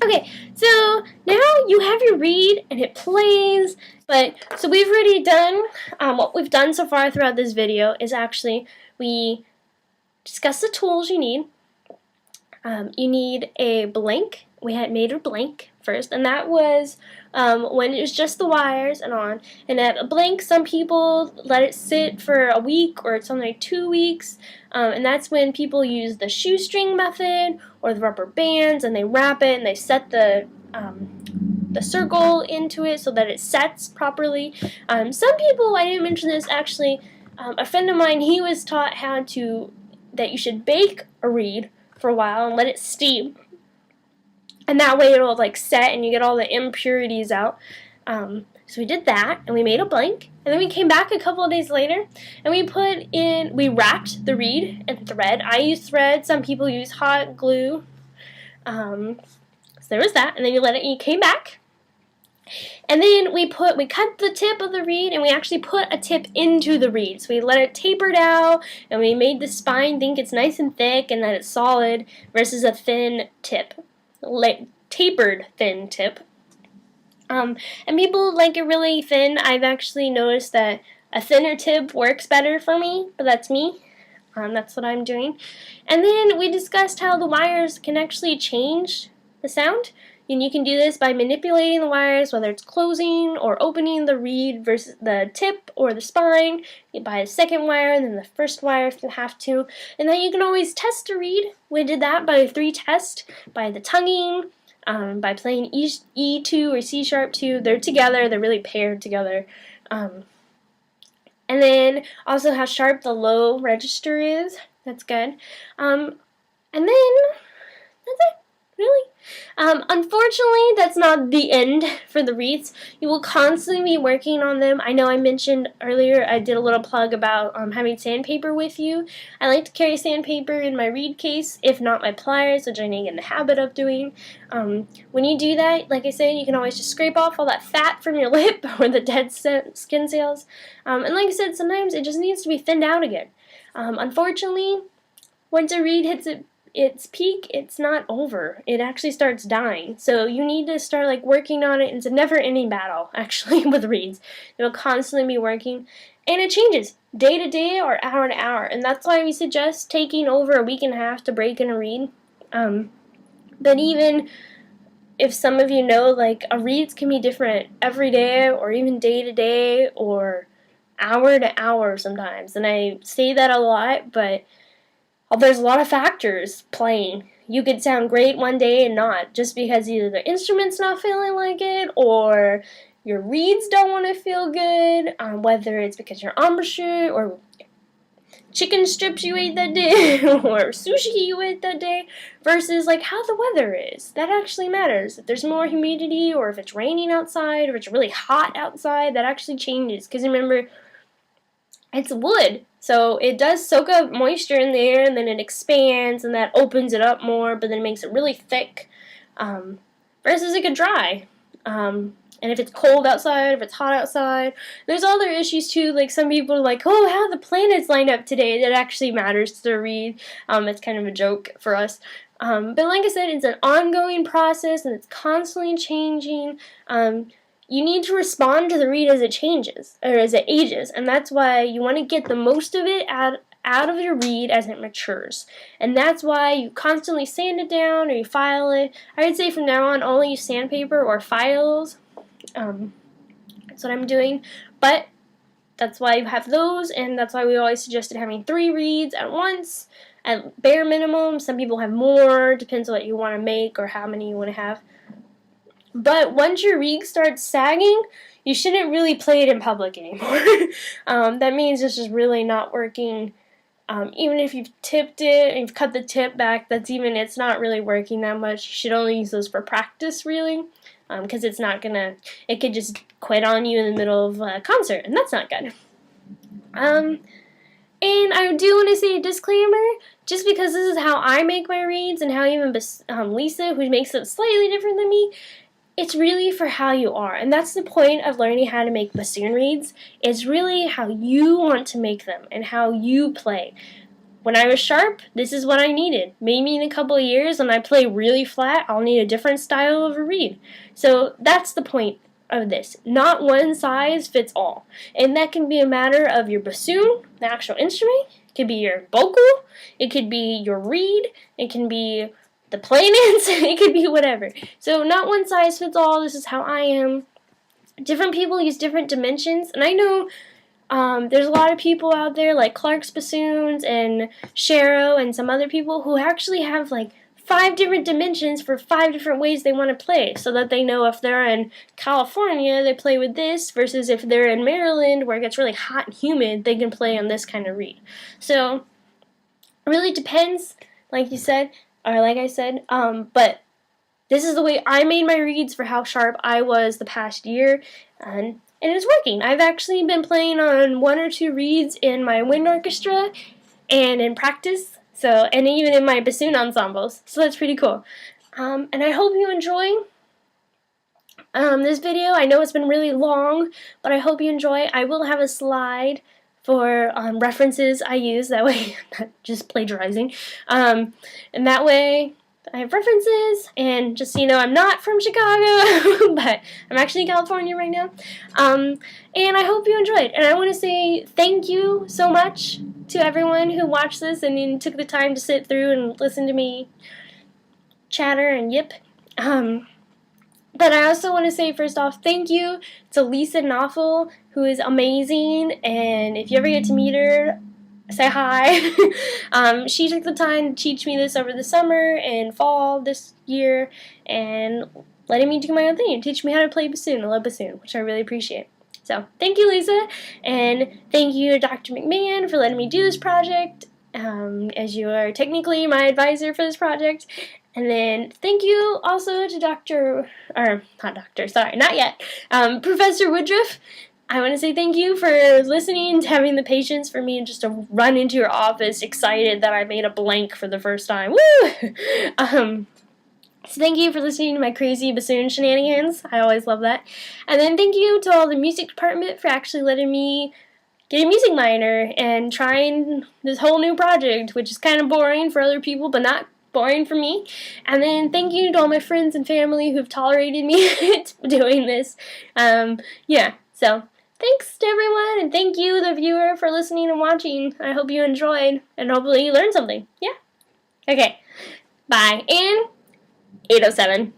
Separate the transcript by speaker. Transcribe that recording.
Speaker 1: Okay, so now you have your reed and it plays, but so we've already done, what we've done so far throughout this video is actually we discussed the tools you need. You need a blank. We had made a blank first, and that was when it was just the wires and on. And at a blank, some people let it sit for a week or something like 2 weeks, and that's when people use the shoestring method or the rubber bands, and they wrap it and they set the circle into it so that it sets properly. Some people, I didn't mention this actually, a friend of mine, he was taught that you should bake a reed for a while and let it steam, and that way it'll like set and you get all the impurities out. So we did that and we made a blank, and then we came back a couple of days later and we wrapped the reed in thread. I use thread, some people use hot glue. So there was that, and then you came back, and then we cut the tip of the reed, and we actually put a tip into the reed. So we let it taper down, and we made the spine think it's nice and thick and that it's solid versus a thin tip, like tapered thin tip. And people like it really thin. I've actually noticed that a thinner tip works better for me, but that's me. That's what I'm doing. And then we discussed how the wires can actually change the sound. And you can do this by manipulating the wires, whether it's closing or opening the reed versus the tip or the spine. You buy a second wire and then the first wire if you have to. And then you can always test a reed. We did that by 3 tests, by the tonguing, by playing E2 or C sharp 2. They're together, they're really paired together. And then also how sharp the low register is. That's good. And then that's it, really. Unfortunately, that's not the end for the wreaths. You will constantly be working on them. I know I mentioned earlier, I did a little plug about having sandpaper with you. I like to carry sandpaper in my reed case, if not my pliers, which I need to get in the habit of doing. When you do that, like I said, you can always just scrape off all that fat from your lip or the dead skin cells. And like I said, sometimes it just needs to be thinned out again. Unfortunately, once a reed hits its peak, it's not over. It actually starts dying. So you need to start like working on it. It's a never-ending battle, actually, with reeds. It'll constantly be working, and it changes day to day or hour to hour. And that's why we suggest taking over a week and a half to break in a reed. But even if some of you know, like a reeds can be different every day, or even day to day, or hour to hour sometimes. And I say that a lot, but there's a lot of factors playing. You could sound great one day and not, just because either the instrument's not feeling like it, or your reeds don't want to feel good, whether it's because your embouchure or chicken strips you ate that day or sushi you ate that day, versus like how the weather is. That actually matters. If there's more humidity, or if it's raining outside, or if it's really hot outside, that actually changes. Because remember, it's wood, so it does soak up moisture in the air, and then it expands, and that opens it up more, but then it makes it really thick, versus it could dry. And if it's cold outside, if it's hot outside, there's other issues too. Like some people are like, oh, how the planets line up today. That actually matters to read. It's kind of a joke for us. But like I said, it's an ongoing process, and it's constantly changing. You need to respond to the reed as it changes, or as it ages, and that's why you want to get the most of it out of your reed as it matures. And that's why you constantly sand it down, or you file it. I would say from now on, only use sandpaper or files. That's what I'm doing, but that's why you have those, and that's why we always suggested having 3 reeds at once, at bare minimum. Some people have more, depends on what you want to make or how many you want to have. But once your reed starts sagging, you shouldn't really play it in public anymore. That means it's just really not working. Even if you've tipped it and you've cut the tip back, it's not really working that much. You should only use those for practice, really, because it could just quit on you in the middle of a concert, and that's not good. And I do want to say a disclaimer, just because this is how I make my reeds, and how even Lisa, who makes them slightly different than me, it's really for how you are. And that's the point of learning how to make bassoon reeds. It's really how you want to make them and how you play. when I was sharp, this is what I needed. Maybe in a couple of years when I play really flat, I'll need a different style of a reed. So that's the point of this. Not one size fits all. And that can be a matter of your bassoon, the actual instrument. It could be your vocal. It could be your reed. It can be the playments. It could be whatever. So not one size fits all. This is how I am. Different people use different dimensions. And I know there's a lot of people out there like Clark's Bassoons and Shero and some other people who actually have like 5 different dimensions for 5 different ways they want to play, so that they know if they're in California, they play with this, versus if they're in Maryland where it gets really hot and humid, they can play on this kind of reed. So it really depends, like you said, or like I said, but this is the way I made my reeds for how sharp I was the past year, and it's working. I've actually been playing on 1 or 2 reeds in my wind orchestra and in practice, so, and even in my bassoon ensembles, so that's pretty cool. And I hope you enjoy this video. I know it's been really long, but I hope you enjoy. I will have a slide for references I use, that way I'm not just plagiarizing, and that way I have references, and just so you know, I'm not from Chicago, but I'm actually in California right now, and I hope you enjoyed, and I want to say thank you so much to everyone who watched this and took the time to sit through and listen to me chatter and yip, but I also want to say, first off, thank you to Lisa Knopfel, who is amazing, and if you ever get to meet her, say hi. She took the time to teach me this over the summer and fall this year, and letting me do my own thing and teach me how to play bassoon. I love bassoon, which I really appreciate. So, thank you, Lisa, and thank you to Dr. McMahon for letting me do this project, as you are technically my advisor for this project. And then thank you also to Professor Woodruff. I want to say thank you for listening, to having the patience for me just to run into your office excited that I made a blank for the first time. Woo! So thank you for listening to my crazy bassoon shenanigans. I always love that. And then thank you to all the music department for actually letting me get a music minor and trying this whole new project, which is kind of boring for other people, but not boring for me. And then thank you to all my friends and family who've tolerated me doing this. Yeah, so thanks to everyone, and thank you, the viewer, for listening and watching. I hope you enjoyed, and hopefully you learned something. Yeah? Okay. Bye. And 807.